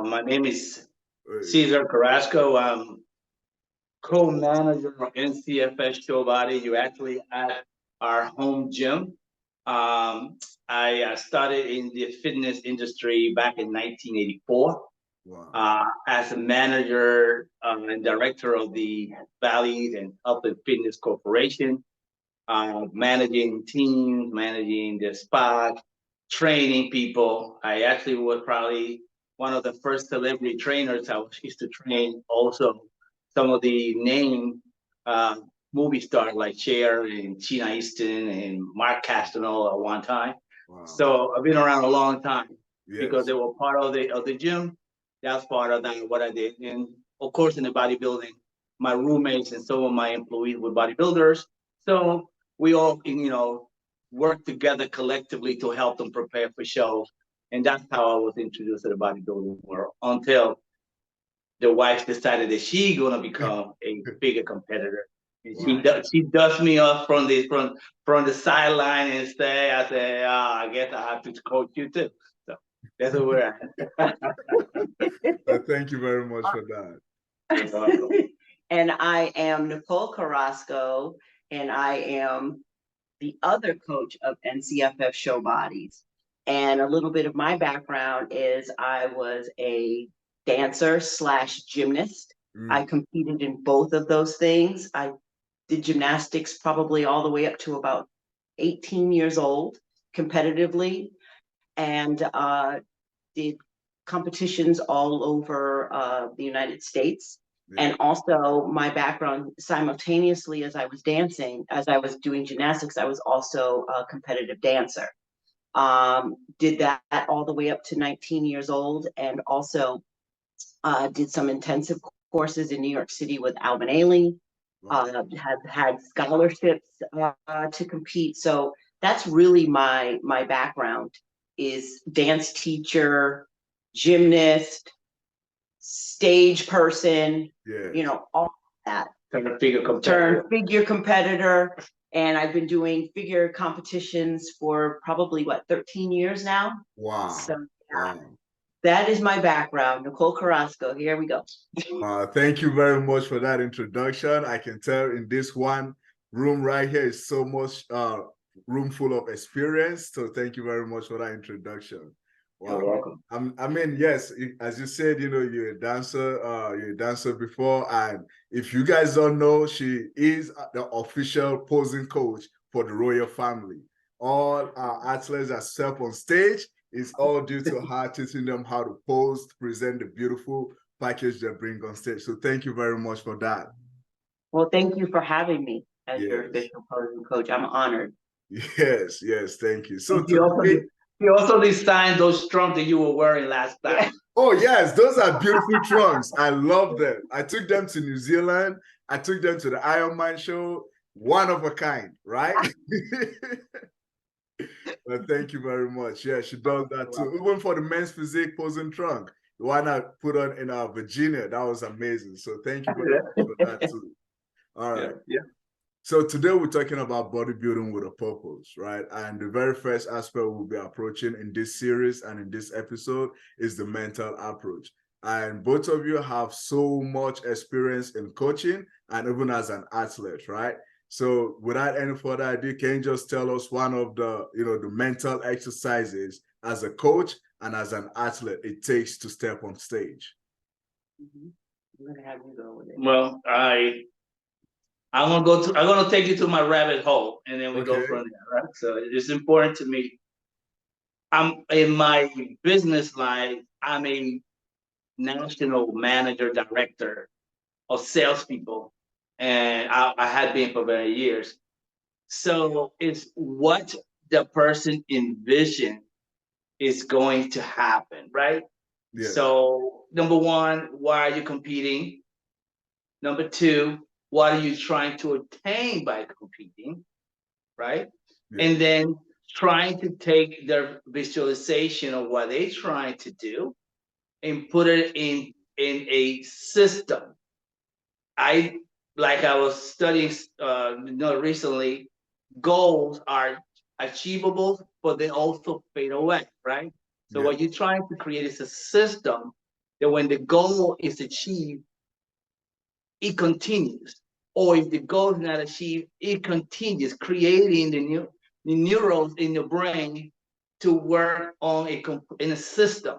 My name is Hey. Cesar Carrasco. I'm co-manager of NCFF Showbodies. You actually at our home gym. I started in the fitness industry back in 1984 Wow. as a manager and director of the Valleys and Health and Fitness Corporation, managing teams, managing the spa, training people. I actually was probably one of the first celebrity trainers. I used to train also some of the name uh, movie stars like Cher and Tina Easton and Mark Castanol at one time. Wow. So I've been around a long time because Yes. they were part of the gym. That's part of that what I did. And of course in the bodybuilding, my roommates and some of my employees were bodybuilders. So we all, work together collectively to help them prepare for shows. And that's how I was introduced to the bodybuilding world until the wife decided that she's gonna become a bigger competitor. And Wow. she dusts me off from the sideline and say, I say, I guess I have to coach you too. So that's where we're at. Thank you very much for that. And I am Nicole Carrasco, and I am the other coach of NCFF Showbodies. And a little bit of my background is I was a dancer / gymnast. I competed in both of those things. I did gymnastics probably all the way up to about 18 years old competitively, and did competitions all over the United States. Yeah. And also my background simultaneously as I was dancing, as I was doing gymnastics, I was also a competitive dancer. Did that all the way up to 19 years old, and also did some intensive courses in New York City with Alvin Ailey. Wow. Have had scholarships to compete. So that's really my background is dance teacher, gymnast, stage person, Yes. all that. Turn figure competitor. And I've been doing figure competitions for probably 13 years now. Wow. So Wow. that is my background. Nicole Carrasco, here we go. Thank you very much for that introduction. I can tell in this one room right here is so much room full of experience. So thank you very much for that introduction. Wow. You're welcome. I mean, yes, as you said, you're a dancer before. And if you guys don't know, she is the official posing coach for the royal family. All our athletes are step on stage. It's all due to her teaching them how to pose, present the beautiful package they bring on stage. So thank you very much for that. Well, thank you for having me as Yes. your official posing coach. I'm honored. Yes, thank you. So you also designed those trunks that you were wearing last time. Yeah. Oh yes, those are beautiful trunks. I love them. I took them to New Zealand. I took them to the Ironman show. One of a kind, right? But thank you very much. Yeah, she does that too. Even for the men's physique posing trunk, the one I put on in Virginia, that was amazing. So thank you very much for that too. All right. Yeah. So today we're talking about bodybuilding with a purpose, right? And the very first aspect we'll be approaching in this series and in this episode is the mental approach. And both of you have so much experience in coaching and even as an athlete, right? So without any further ado, can you just tell us one of the, the mental exercises as a coach and as an athlete it takes to step on stage? I'm gonna have you go with it. Well, I'm gonna take you to my rabbit hole, and then we go from there, right? So it's important to me. I'm in my business life. I'm a national manager, director of salespeople, and I had been for many years. So it's what the person envisioned is going to happen, right? Yeah. So number one, why are you competing? Number two, what are you trying to attain by competing, right? Yeah. And then trying to take their visualization of what they're trying to do and put it in a system. I was studying recently, goals are achievable, but they also fade away, right? So what you're trying to create is a system that when the goal is achieved, it continues. Or if the goal is not achieved, it continues, creating the neurons in your brain to work on in a system.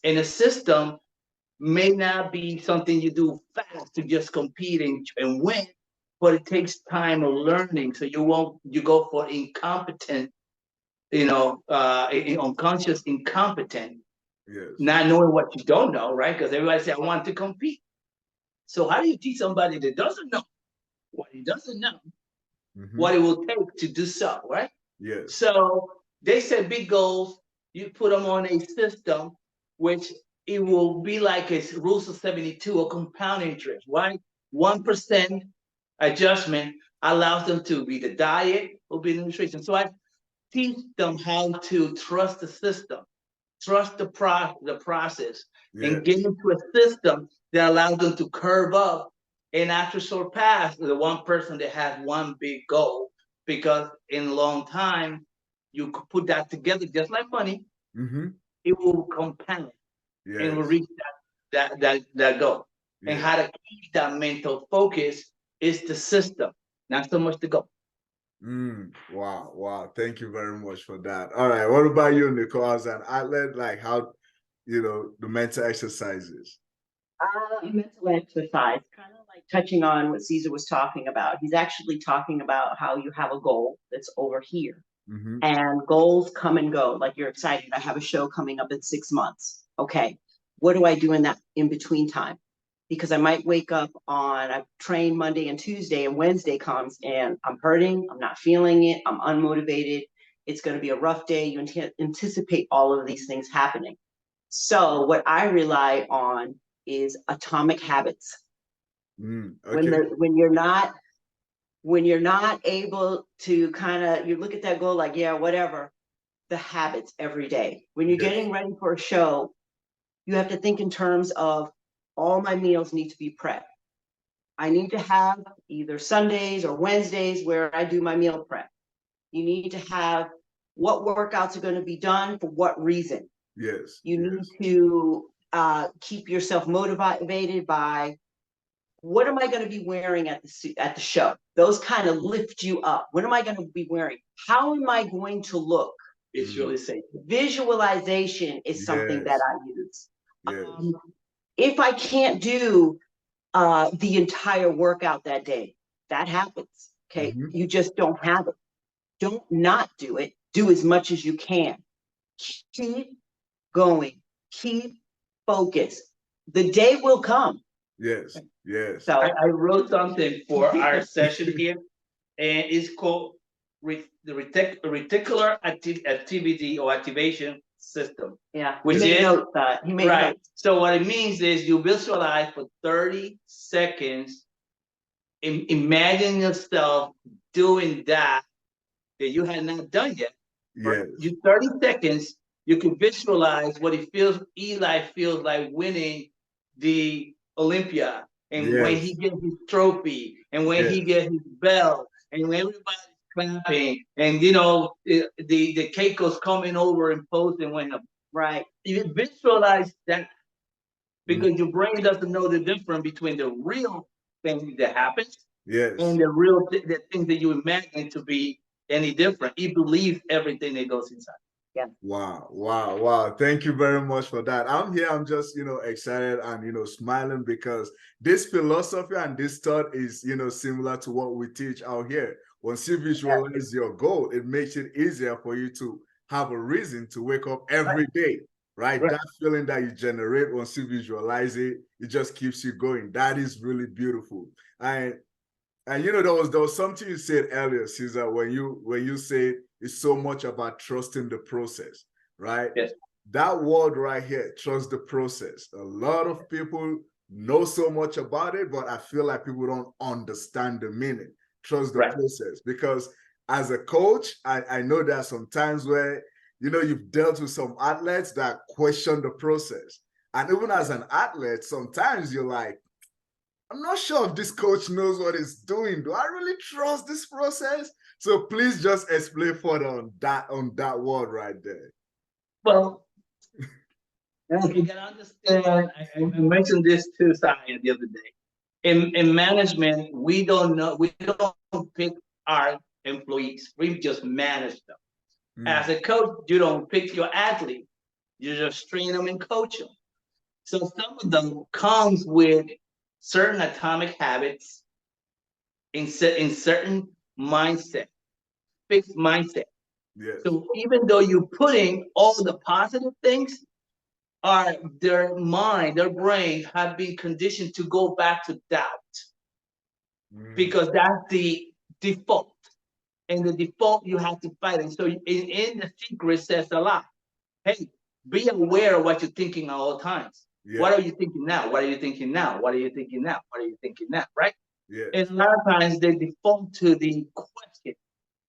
And a system may not be something you do fast to just compete and win, but it takes time of learning. So you go for incompetent, unconscious incompetent, Yes. not knowing what you don't know, right? Because everybody say, I want to compete. So how do you teach somebody that doesn't know what he doesn't know, what it will take to do so, right? Yes. So they set big goals. You put them on a system, which it will be like a rules of 72 or compound interest, right? 1% adjustment allows them to be the diet or be the nutrition. So I teach them how to trust the system, trust the process, and get into a system that allows them to curve up and actually surpass the one person that has one big goal. Because in a long time, you could put that together just like money, it will compound and will reach that goal. And how to keep that mental focus is the system, not so much the goal. Wow. Thank you very much for that. All right. What about you, Nicole? As an athlete, like how, the mental exercises? Mental exercise, kind of like touching on what Cesar was talking about. He's actually talking about how you have a goal that's over here. And goals come and go. Like you're excited. I have a show coming up in 6 months. Okay. What do I do in that in between time? Because I might wake up I train Monday and Tuesday, and Wednesday comes and I'm hurting. I'm not feeling it. I'm unmotivated. It's going to be a rough day. You anticipate all of these things happening. So what I rely on is atomic habits. Okay. When you're not able to you look at that goal like, yeah, whatever, the habits every day. When you're getting ready for a show, you have to think in terms of all my meals need to be prepped. I need to have either Sundays or Wednesdays where I do my meal prep. You need to have what workouts are going to be done for what reason. Yes. You need to keep yourself motivated by what am I going to be wearing at the show? Those kind of lift you up. What am I going to be wearing? How am I going to look? It's really safe. Visualization is something that I use. Yes. If I can't do the entire workout that day, that happens. Okay. You just don't have it. Don't not do it. Do as much as you can. Keep going. Keep focused. The day will come. Yes. So I wrote something for our session here, and it's called the reticular activity or activation system. Yeah, which he made is notes. He made right. notes. So what it means is you visualize for 30 seconds. Imagine yourself doing that you had not done yet. Yes. You 30 seconds. You can visualize what Eli feels like winning the Olympia, and when he gets his trophy, and when he gets his belt, and when everybody's clapping, and the Keiko's coming over and posing with him. Right. You visualize that because your brain doesn't know the difference between the real thing that happens and the things that you imagine to be any different. It believes everything that goes inside. Yeah. Wow. Thank you very much for that. I'm here. I'm just, excited and, smiling because this philosophy and this thought is, similar to what we teach out here. Once you visualize your goal, it makes it easier for you to have a reason to wake up every day, right? That feeling that you generate once you visualize it, it just keeps you going. That is really beautiful. And there was something you said earlier, Cesar, when you said it's so much about trusting the process, right? Yes. That word right here, trust the process. A lot of people know so much about it, but I feel like people don't understand the meaning. Trust the process. Because as a coach, I know there are some times where, you've dealt with some athletes that question the process. And even as an athlete, sometimes you're like, I'm not sure if this coach knows what he's doing. Do I really trust this process? So please just explain further on that word right there. Well, You gotta understand, I mentioned this to Saya the other day. In management, we don't pick our employees. We just manage them. As a coach, you don't pick your athlete. You just train them and coach them. So some of them comes with certain atomic habits in certain mindset, fixed mindset. Yes. So even though you're putting all the positive things, their mind, their brain have been conditioned to go back to doubt because that's the default. And the default, you have to fight it. So in the secret says a lot. Hey, be aware of what you're thinking at all times. Yeah. What are you thinking now? What are you thinking now? What are you thinking now? What are you thinking now? Right? Yeah. And a lot of times they default to the question.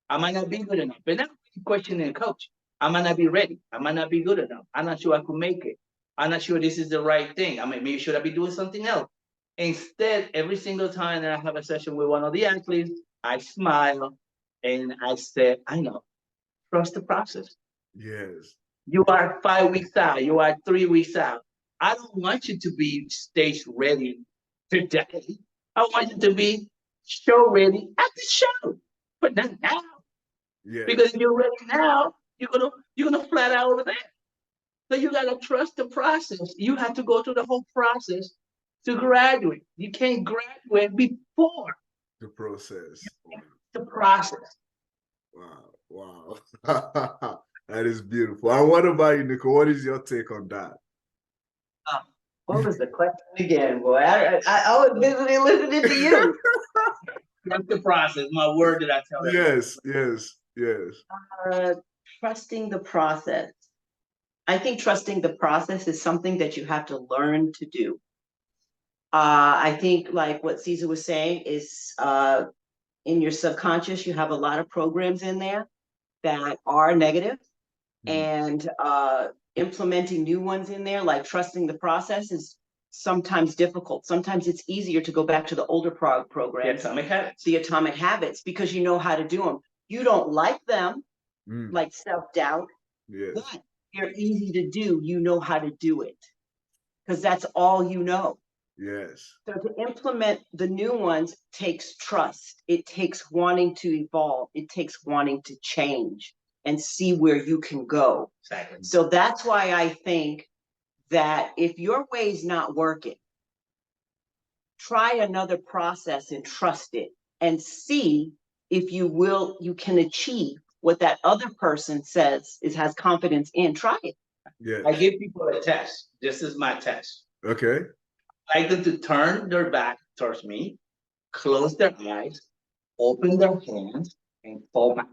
I might not be good enough. But now questioning the coach. I might not be ready. I might not be good enough. I'm not sure I could make it. I'm not sure this is the right thing. I mean, maybe should I be doing something else? Instead, every single time that I have a session with one of the athletes, I smile and I say, I know, trust the process. Yes. You are 5 weeks out. You are 3 weeks out. I don't want you to be stage ready today. I want you to be show ready at the show, but not now. Yeah. Because if you're ready now, you're gonna flat out over there. So you gotta trust the process. You have to go through the whole process to graduate. You can't graduate before the process. The process. Wow. That is beautiful. And what about you, Nicole? What is your take on that? What was the question again, boy? I was busy listening to you. Trust the process. My word that I tell you. Yes. Trusting the process. I think trusting the process is something that you have to learn to do. I think like what Cesar was saying is in your subconscious, you have a lot of programs in there that are negative, and implementing new ones in there, like trusting the process, is sometimes difficult. Sometimes it's easier to go back to the older programs, the atomic habits, because you know how to do them. You don't like them, like self-doubt, but they're easy to do. You know how to do it because that's all you know. Yes. So to implement the new ones takes trust. It takes wanting to evolve. It takes wanting to change and see where you can go. Exactly. So that's why I think that if your way's not working, try another process and trust it and see if you can achieve what that other person says has confidence in. Try it. Yeah. I give people a test. This is my test. Okay. I like them to turn their back towards me, close their eyes, open their hands, and fall back.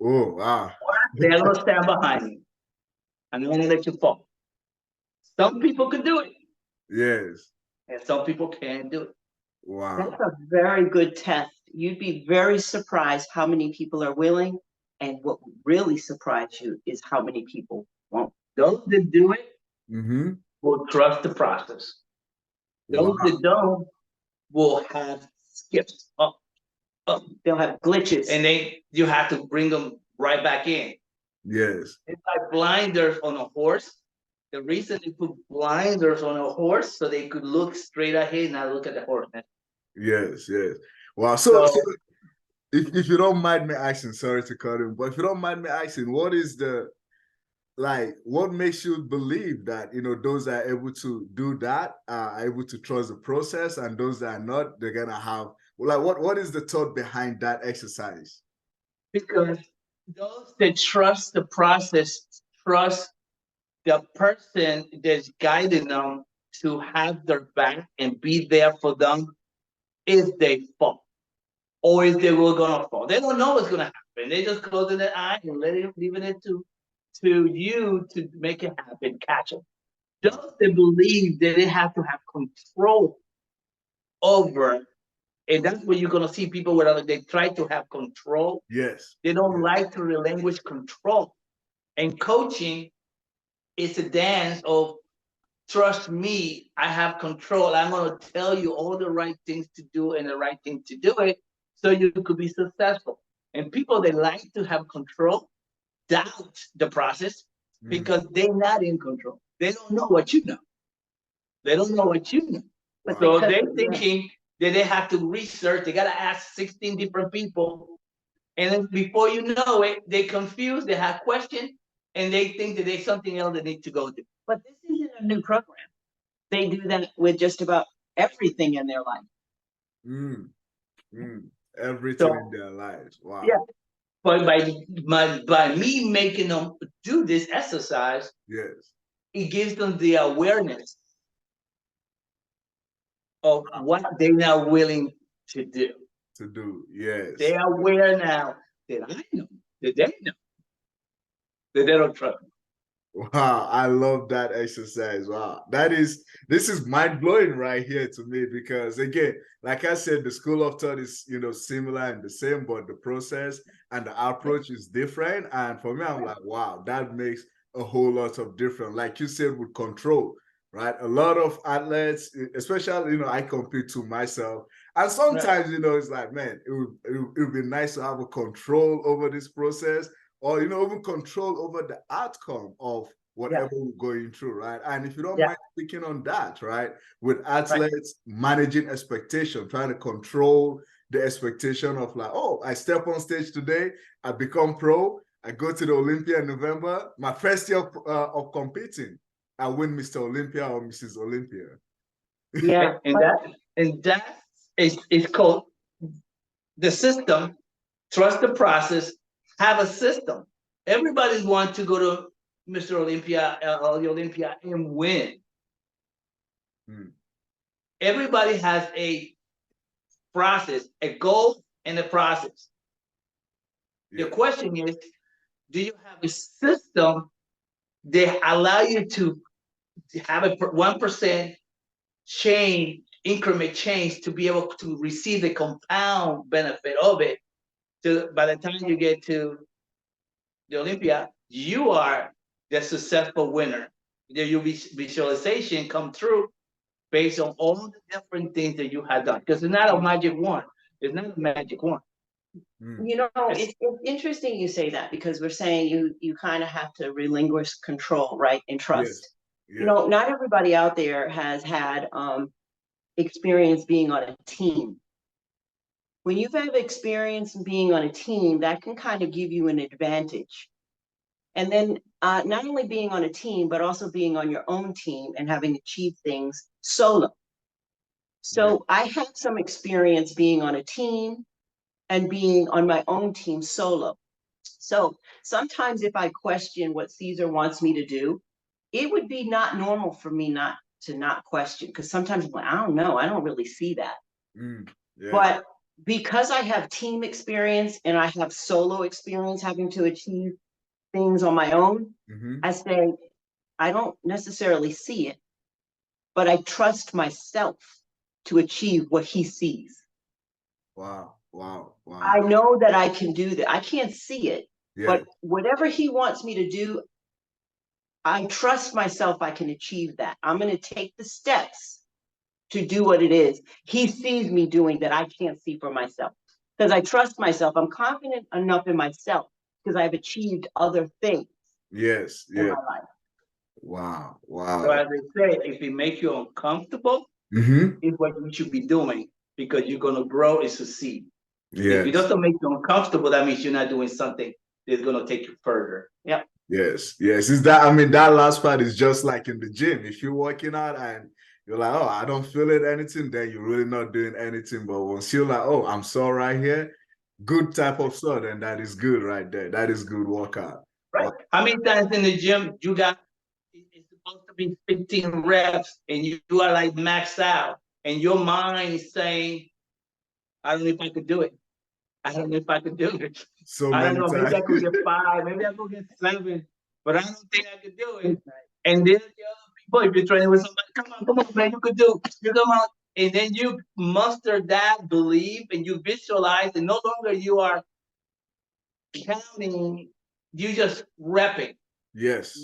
Oh, wow. They're going to stand behind me. I'm going to let you fall. Some people can do it. Yes. And some people can't do it. Wow. That's a very good test. You'd be very surprised how many people are willing. And what would really surprise you is how many people won't. Those that do it will trust the process. Those that don't will have skips up. They'll have glitches. And you have to bring them right back in. Yes. It's like blinders on a horse. The reason they put blinders on a horse so they could look straight ahead and not look at the horse. Yes. Wow. So if you don't mind me asking, sorry to cut in, but if you don't mind me asking, what makes you believe that, those that are able to do that are able to trust the process, and those that are not, they're going to have, what is the thought behind that exercise? Because those that trust the process, trust the person that's guiding them to have their back and be there for them if they fall or if they were going to fall. They don't know what's going to happen. They just closing their eye and leaving it to you to make it happen, catch them. Those that believe that they have to have control over, and that's where you're going to see people where they try to have control. Yes. They don't like to relinquish control. And coaching is a dance of, trust me, I have control. I'm going to tell you all the right things to do and the right thing to do it so you could be successful. And people that like to have control doubt the process because they're not in control. They don't know what you know. They don't know what you know. But So because- they're thinking that they have to research. They got to ask 16 different people. And then before you know it, they confused, they have questions, and they think that there's something else they need to go do. But this isn't a new program. They do that with just about everything in their life. Everything So, in their lives. Wow. Yeah. But by me making them do this exercise, Yes. it gives them the awareness of what they're not willing to do. To do. Yes. They are aware now that I know, that they know, that they don't trust me. Wow, I love that exercise. Wow, this is mind blowing right here to me, because again, like I said, the school of thought is, similar and the same, but the process and the approach is different. And for me, I'm like, wow, that makes a whole lot of difference. Like you said, with control, right? A lot of athletes, especially, I compete to myself, and sometimes, it's like, man, it would be nice to have a control over this process, or even control over the outcome of whatever we're going through, right? And if you don't mind speaking on that, right, with athletes managing expectation, trying to control the expectation of like, oh, I step on stage today, I become pro, I go to the Olympia in November, my first year of competing, I win Mr. Olympia or Mrs. Olympia. Yeah, and that is called the system. Trust the process. Have a system. Everybody wants to go to Mr. Olympia or the Olympia and win. Everybody has a process, a goal, and a process. The question is, do you have a system that allow you to have a 1% change, increment change, to be able to receive the compound benefit of it? By the time you get to the Olympia, you are the successful winner. Your visualization come through based on all the different things that you had done. Because it's not a magic wand. It's not a magic wand. It's interesting you say that, because we're saying you kind of have to relinquish control, right, and trust. Not everybody out there has had experience being on a team. When you've had experience being on a team, that can kind of give you an advantage. And then not only being on a team, but also being on your own team and having achieved things solo. So I had some experience being on a team and being on my own team solo. So sometimes if I question what Cesar wants me to do, it would be not normal for me not question, because sometimes I'm like, I don't know, I don't really see that. But because I have team experience and I have solo experience having to achieve things on my own, I say, I don't necessarily see it, but I trust myself to achieve what he sees. Wow. I know that I can do that. I can't see it, but whatever he wants me to do, I trust myself I can achieve that. I'm going to take the steps to do what it is he sees me doing that I can't see for myself. Because I trust myself. I'm confident enough in myself because I've achieved other things in my life. Wow. So as I say, if it makes you uncomfortable, it's what you should be doing, because you're going to grow and succeed. If it doesn't make you uncomfortable, that means you're not doing something that's going to take you further. Yes. Is that, that last part is just like in the gym. If you're working out and you're like, oh, I don't feel it anything, then you're really not doing anything. But once you're like, oh, I'm sore right here, good type of sore, then that is good right there. That is good workout. Right. How many times in the gym it's supposed to be 15 reps and you are like maxed out and your mind is saying, I don't know if I could do it. I don't know if I could do it. So I don't know, many times. maybe I could get 5, maybe I could get 7, but I don't think I could do it. And then the other people, if you're training with somebody, come on, man, you could do it. You come on. And then you muster that belief and you visualize, and no longer you are counting, you just repping. Yes.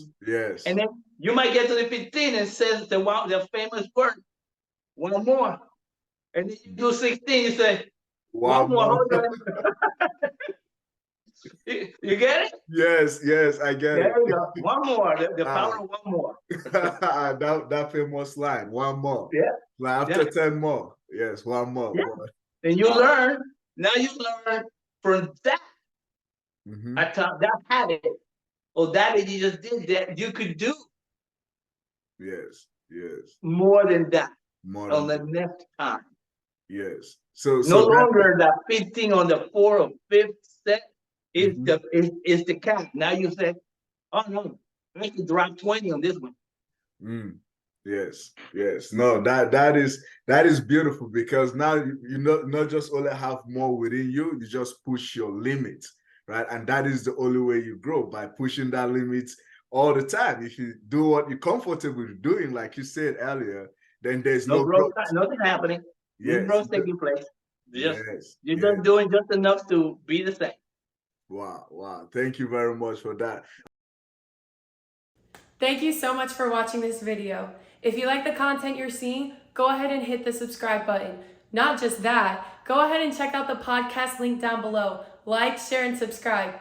And then you might get to the 15 and says the famous word, one more. And then you do 16, you say, one more. You get it? Yes, I get it. There you go. One more. The power of one more. that famous line. One more. Yeah. Like after 10 more. Yes, one more. Yeah. And you learn. Now you learn from that. That habit or that you just did that you could do. Yes. More than that. More on than the next time. Yes. So no longer that 15 on the 4th or 5th set is the cap. Now you say, oh no, I can drop 20 on this one. Yes. No, that is beautiful, because now you not just only have more within you, you just push your limits, right? And that is the only way you grow, by pushing that limit all the time. If you do what you're comfortable doing, like you said earlier, then there's no growth. Nothing happening. Yes. No growth taking place. You're Yes. just doing just enough to be the same. Wow. Thank you very much for that. Thank you so much for watching this video. If you like the content you're seeing, go ahead and hit the subscribe button. Not just that, go ahead and check out the podcast link down below. Like, share, and subscribe.